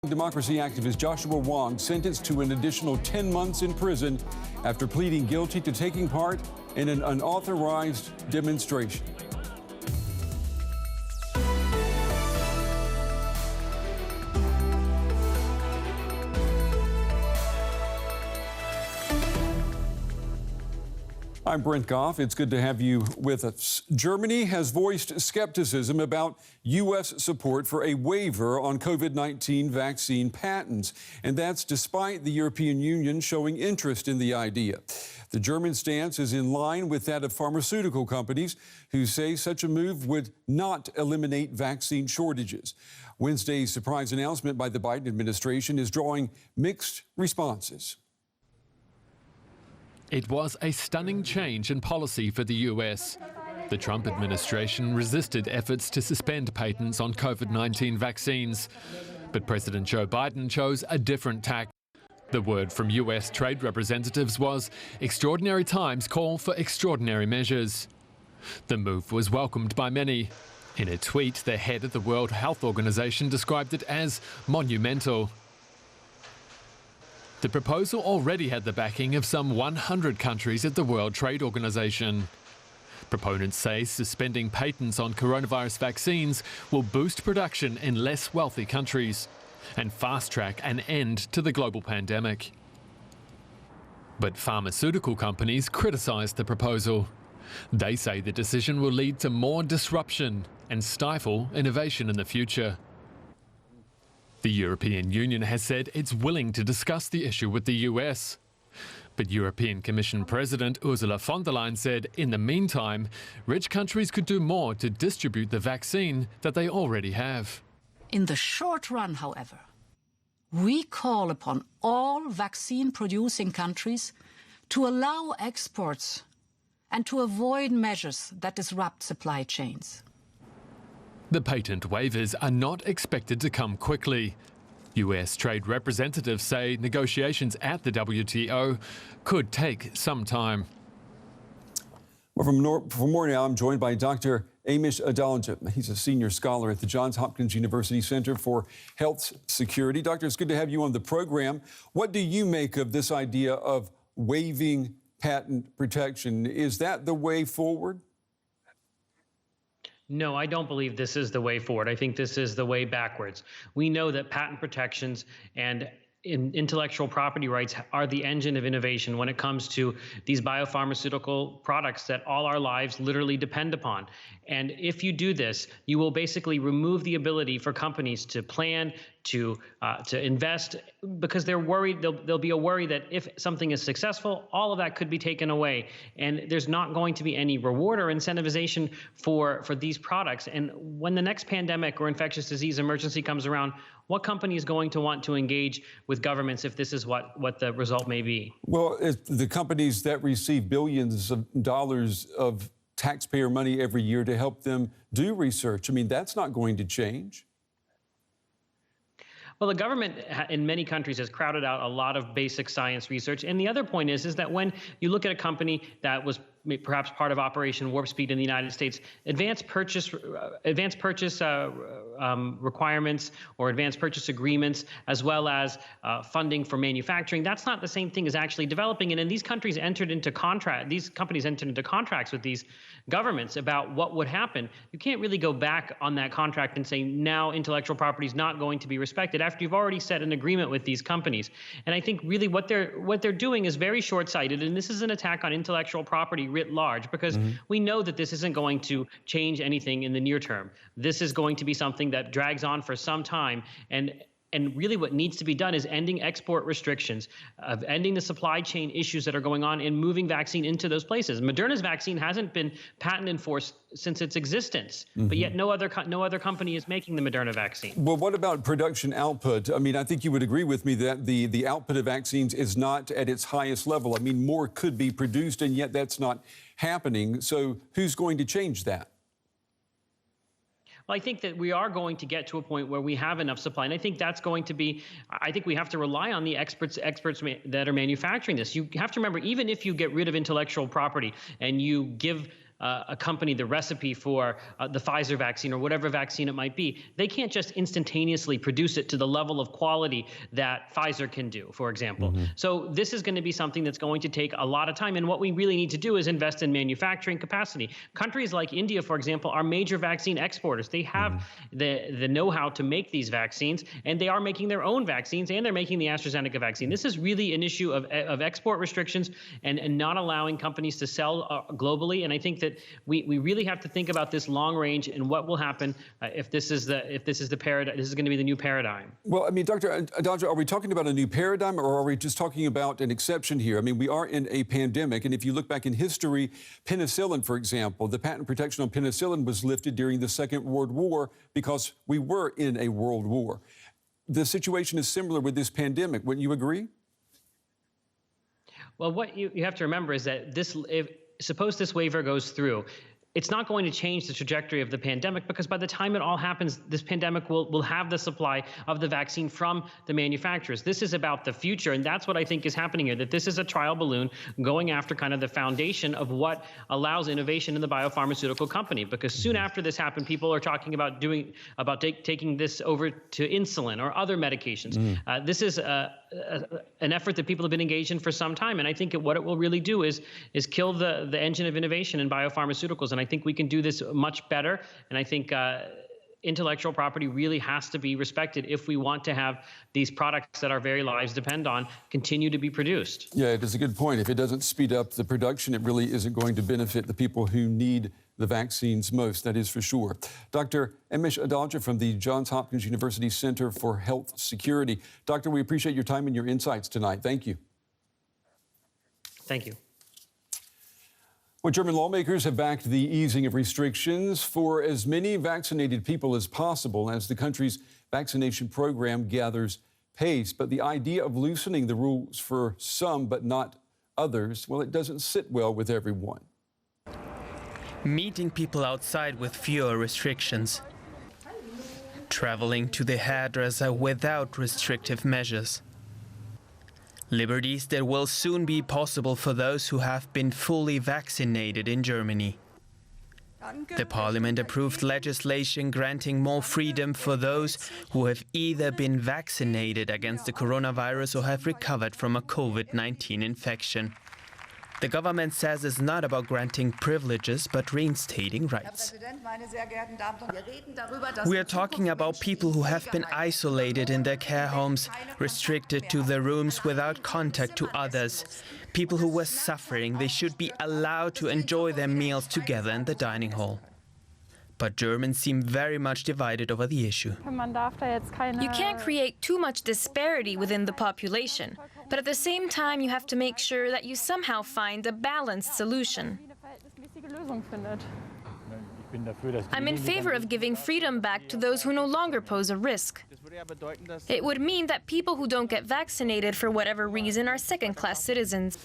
Democracy activist Joshua Wong sentenced to an additional 10 months in prison after pleading guilty to taking part in an unauthorized demonstration. I'm Brent Goff. It's good to have you with us. Germany has voiced skepticism about U.S. support for a waiver on COVID-19 vaccine patents, and that's despite the European Union showing interest in the idea. The German stance is in line with that of pharmaceutical companies who say such a move would not eliminate vaccine shortages. Wednesday's surprise announcement by the Biden administration is drawing mixed responses. It was a stunning change in policy for the US. The Trump administration resisted efforts to suspend patents on COVID-19 vaccines. But President Joe Biden chose a different tack. The word from US trade representatives was, extraordinary times call for extraordinary measures. The move was welcomed by many. In a tweet, the head of the World Health Organization described it as monumental. The proposal already had the backing of some 100 countries at the World Trade Organization. Proponents say suspending patents on coronavirus vaccines will boost production in less wealthy countries and fast-track an end to the global pandemic. But pharmaceutical companies criticized the proposal. They say the decision will lead to more disruption and stifle innovation in the future. The European Union has said it's willing to discuss the issue with the US. But European Commission President Ursula von der Leyen said, in the meantime, rich countries could do more to distribute the vaccine that they already have. In the short run, however, we call upon all vaccine-producing countries to allow exports and to avoid measures that disrupt supply chains. The patent waivers are not expected to come quickly. US trade representatives say negotiations at the WTO could take some time. Well, for more now, I'm joined by Dr. Amish Adalja. He's a senior scholar at the Johns Hopkins University Center for Health Security. Doctor, it's good to have you on the program. What do you make of this idea of waiving patent protection? Is that the way forward? No, I don't believe this is the way forward. I think this is the way backwards. We know that patent protections and intellectual property rights are the engine of innovation when it comes to these biopharmaceutical products that all our lives literally depend upon. And if you do this, you will basically remove the ability for companies to plan, to invest, because they're worried. There'll be a worry that if something is successful, all of that could be taken away, and there's not going to be any reward or incentivization for these products. And when the next pandemic or infectious disease emergency comes around, what company is going to want to engage with governments if this is what the result may be? Well, the companies that receive billions of dollars of taxpayer money every year to help them do research, I mean, that's not going to change. Well, the government in many countries has crowded out a lot of basic science research. And the other point is that when you look at a company that was perhaps part of Operation Warp Speed in the United States, advanced purchase requirements or advanced purchase agreements, as well as funding for manufacturing, that's not the same thing as actually developing it. And these companies entered into contracts with these governments about what would happen. You can't really go back on that contract and say now intellectual property is not going to be respected after you've already set an agreement with these companies. And I think really what they're doing is very short-sighted, and this is an attack on intellectual property writ large, because we know that this isn't going to change anything in the near term. This is going to be something that drags on for some time, and really what needs to be done is ending export restrictions, of ending the supply chain issues that are going on and moving vaccine into those places. Moderna's vaccine hasn't been patent enforced since its existence, but yet no other company is making the Moderna vaccine. Well, what about production output? I mean, I think you would agree with me that the output of vaccines is not at its highest level. I mean, more could be produced, and yet that's not happening. So who's going to change that? Well, I think that we are going to get to a point where we have enough supply, and I think that's going to be, I think we have to rely on the experts that are manufacturing this. You have to remember, even if you get rid of intellectual property and you give a company the recipe for the Pfizer vaccine or whatever vaccine it might be, they can't just instantaneously produce it to the level of quality that Pfizer can do, for example. So this is going to be something that's going to take a lot of time. And what we really need to do is invest in manufacturing capacity. Countries like India, for example, are major vaccine exporters. They have the know-how to make these vaccines, and they are making their own vaccines, and they're making the AstraZeneca vaccine. This is really an issue of export restrictions and not allowing companies to sell globally. And I think that we really have to think about this long range and what will happen if this is the paradigm. This is going to be the new paradigm. Well, I mean, Dr. Adalja, are we talking about a new paradigm, or are we just talking about an exception here? I mean, we are in a pandemic, and if you look back in history, penicillin, for example, the patent protection on penicillin was lifted during the Second World War because we were in a world war. The situation is similar with this pandemic. Wouldn't you agree? Well, what you have to remember is that suppose this waiver goes through, it's not going to change the trajectory of the pandemic, because by the time it all happens, this pandemic will have the supply of the vaccine from the manufacturers. This is about the future, and that's what I think is happening here, that this is a trial balloon going after kind of the foundation of what allows innovation in the biopharmaceutical company. Because soon after this happened, people are talking about taking this over to insulin or other medications. This is an effort that people have been engaged in for some time, and I think what it will really do is kill the engine of innovation in biopharmaceuticals. And I think we can do this much better. And I think intellectual property really has to be respected if we want to have these products that our very lives depend on continue to be produced. Yeah, it is a good point. If it doesn't speed up the production, it really isn't going to benefit the people who need the vaccines most, that is for sure. Dr. Amish Adalja from the Johns Hopkins University Center for Health Security. Doctor, we appreciate your time and your insights tonight. Thank you. Thank you. Well, German lawmakers have backed the easing of restrictions for as many vaccinated people as possible as the country's vaccination program gathers pace. But the idea of loosening the rules for some but not others, well, it doesn't sit well with everyone. Meeting people outside with fewer restrictions. Traveling to the hairdresser without restrictive measures. Liberties that will soon be possible for those who have been fully vaccinated in Germany. The parliament approved legislation granting more freedom for those who have either been vaccinated against the coronavirus or have recovered from a COVID-19 infection. The government says it's not about granting privileges, but reinstating rights. We are talking about people who have been isolated in their care homes, restricted to their rooms without contact to others. People who were suffering, they should be allowed to enjoy their meals together in the dining hall. But Germans seem very much divided over the issue. You can't create too much disparity within the population, but at the same time you have to make sure that you somehow find a balanced solution. I'm in favor of giving freedom back to those who no longer pose a risk. It would mean that people who don't get vaccinated for whatever reason are second-class citizens.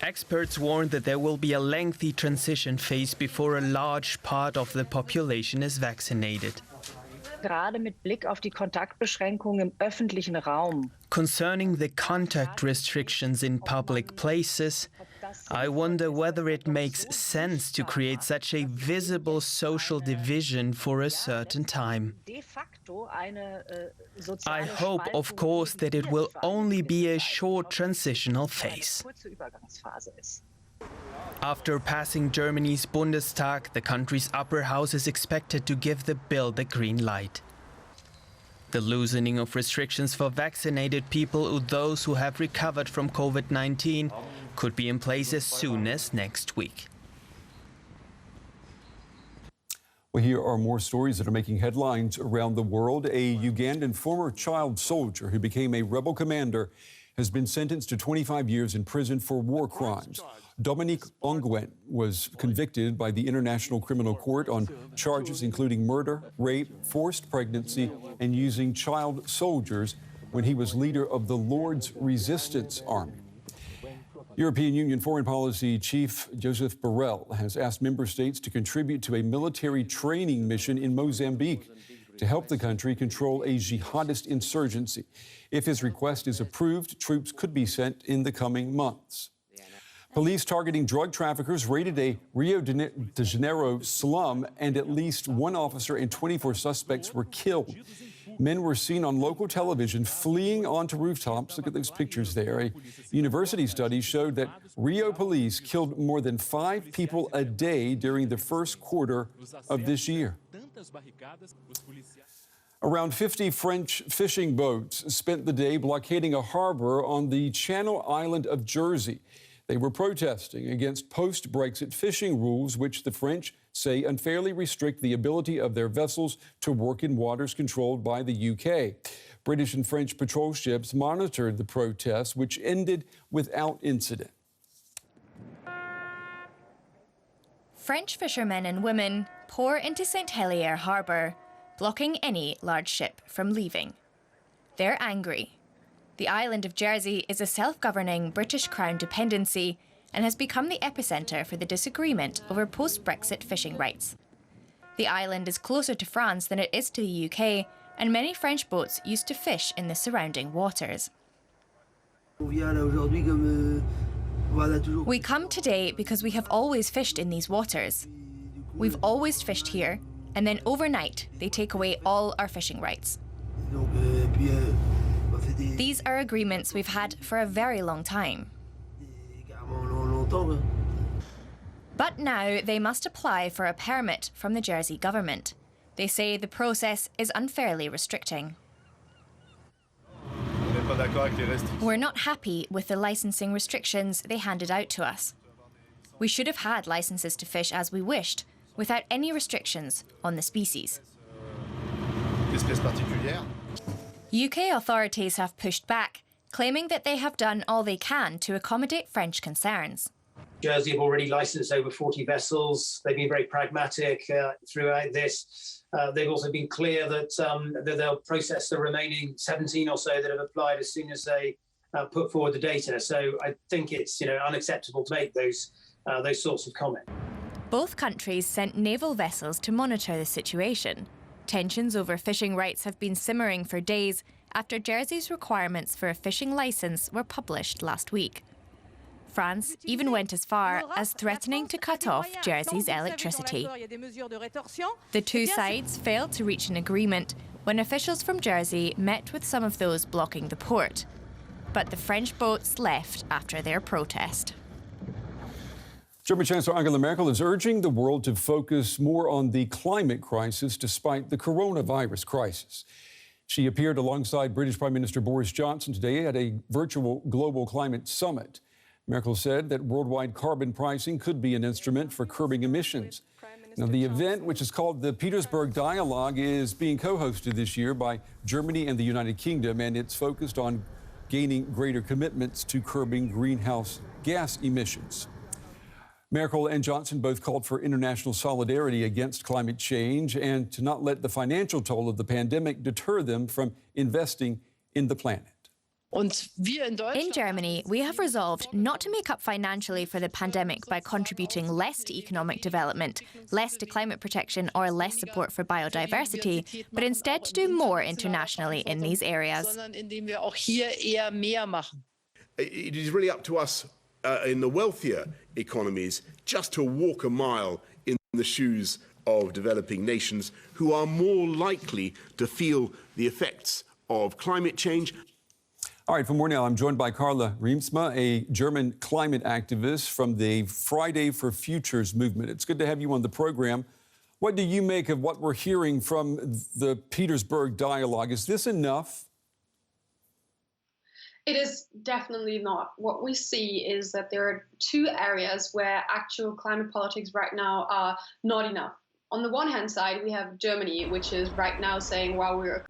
Experts warn that there will be a lengthy transition phase before a large part of the population is vaccinated. Gerade mit Blick auf die Kontaktbeschränkungen im öffentlichen Raum. Concerning the contact restrictions in public places, I wonder whether it makes sense to create such a visible social division for a certain time. I hope, of course, that it will only be a short transitional phase. After passing Germany's Bundestag, the country's upper house is expected to give the bill the green light. The loosening of restrictions for vaccinated people or those who have recovered from COVID-19 could be in place as soon as next week. Well, here are more stories that are making headlines around the world. A Ugandan former child soldier who became a rebel commander has been sentenced to 25 years in prison for war crimes. Dominique Ongwen was convicted by the International Criminal Court on charges including murder, rape, forced pregnancy, and using child soldiers when he was leader of the Lord's Resistance Army. European Union Foreign Policy Chief Joseph Borrell has asked member states to contribute to a military training mission in Mozambique to help the country control a jihadist insurgency. If his request is approved, troops could be sent in the coming months. Police targeting drug traffickers raided a Rio de Janeiro slum, and at least one officer and 24 suspects were killed. Men were seen on local television fleeing onto rooftops. Look at those pictures there. A university study showed that Rio police killed more than 5 people a day during the first quarter of this year. Around 50 French fishing boats spent the day blockading a harbor on the Channel Island of Jersey. They were protesting against post-Brexit fishing rules, which the French say unfairly restrict the ability of their vessels to work in waters controlled by the UK. British and French patrol ships monitored the protests, which ended without incident. French fishermen and women pour into St. Helier harbour, blocking any large ship from leaving. They're angry. The island of Jersey is a self-governing British Crown dependency and has become the epicentre for the disagreement over post-Brexit fishing rights. The island is closer to France than it is to the UK, and many French boats used to fish in the surrounding waters. We come today because we have always fished in these waters. We've always fished here, and then overnight they take away all our fishing rights. These are agreements we've had for a very long time. But now they must apply for a permit from the Jersey government. They say the process is unfairly restricting. We're not happy with the licensing restrictions they handed out to us. We should have had licenses to fish as we wished, without any restrictions on the species. UK authorities have pushed back, claiming that they have done all they can to accommodate French concerns. Jersey have already licensed over 40 vessels. They've been very pragmatic throughout this. They've also been clear that they'll process the remaining 17 or so that have applied as soon as they put forward the data. So I think it's unacceptable to make those sorts of comments. Both countries sent naval vessels to monitor the situation. Tensions over fishing rights have been simmering for days after Jersey's requirements for a fishing licence were published last week. France even went as far as threatening to cut off Jersey's electricity. The two sides failed to reach an agreement when officials from Jersey met with some of those blocking the port. But the French boats left after their protest. German Chancellor Angela Merkel is urging the world to focus more on the climate crisis despite the coronavirus crisis. She appeared alongside British Prime Minister Boris Johnson today at a virtual global climate summit. Merkel said that worldwide carbon pricing could be an instrument for curbing emissions. Now, the event, which is called the Petersberg Dialogue, is being co-hosted this year by Germany and the United Kingdom, and it's focused on gaining greater commitments to curbing greenhouse gas emissions. Merkel and Johnson both called for international solidarity against climate change and to not let the financial toll of the pandemic deter them from investing in the planet. In Germany, we have resolved not to make up financially for the pandemic by contributing less to economic development, less to climate protection or less support for biodiversity, but instead to do more internationally in these areas. It is really up to us in the wealthier economies just to walk a mile in the shoes of developing nations who are more likely to feel the effects of climate change. All right, for more now, I'm joined by Carla Riemsma, a German climate activist from the Friday for Futures movement. It's good to have you on the program. What do you make of what we're hearing from the Petersberg Dialogue? Is this enough? It is definitely not. What we see is that there are two areas where actual climate politics right now are not enough. On the one hand side, we have Germany, which is right now saying, well, we're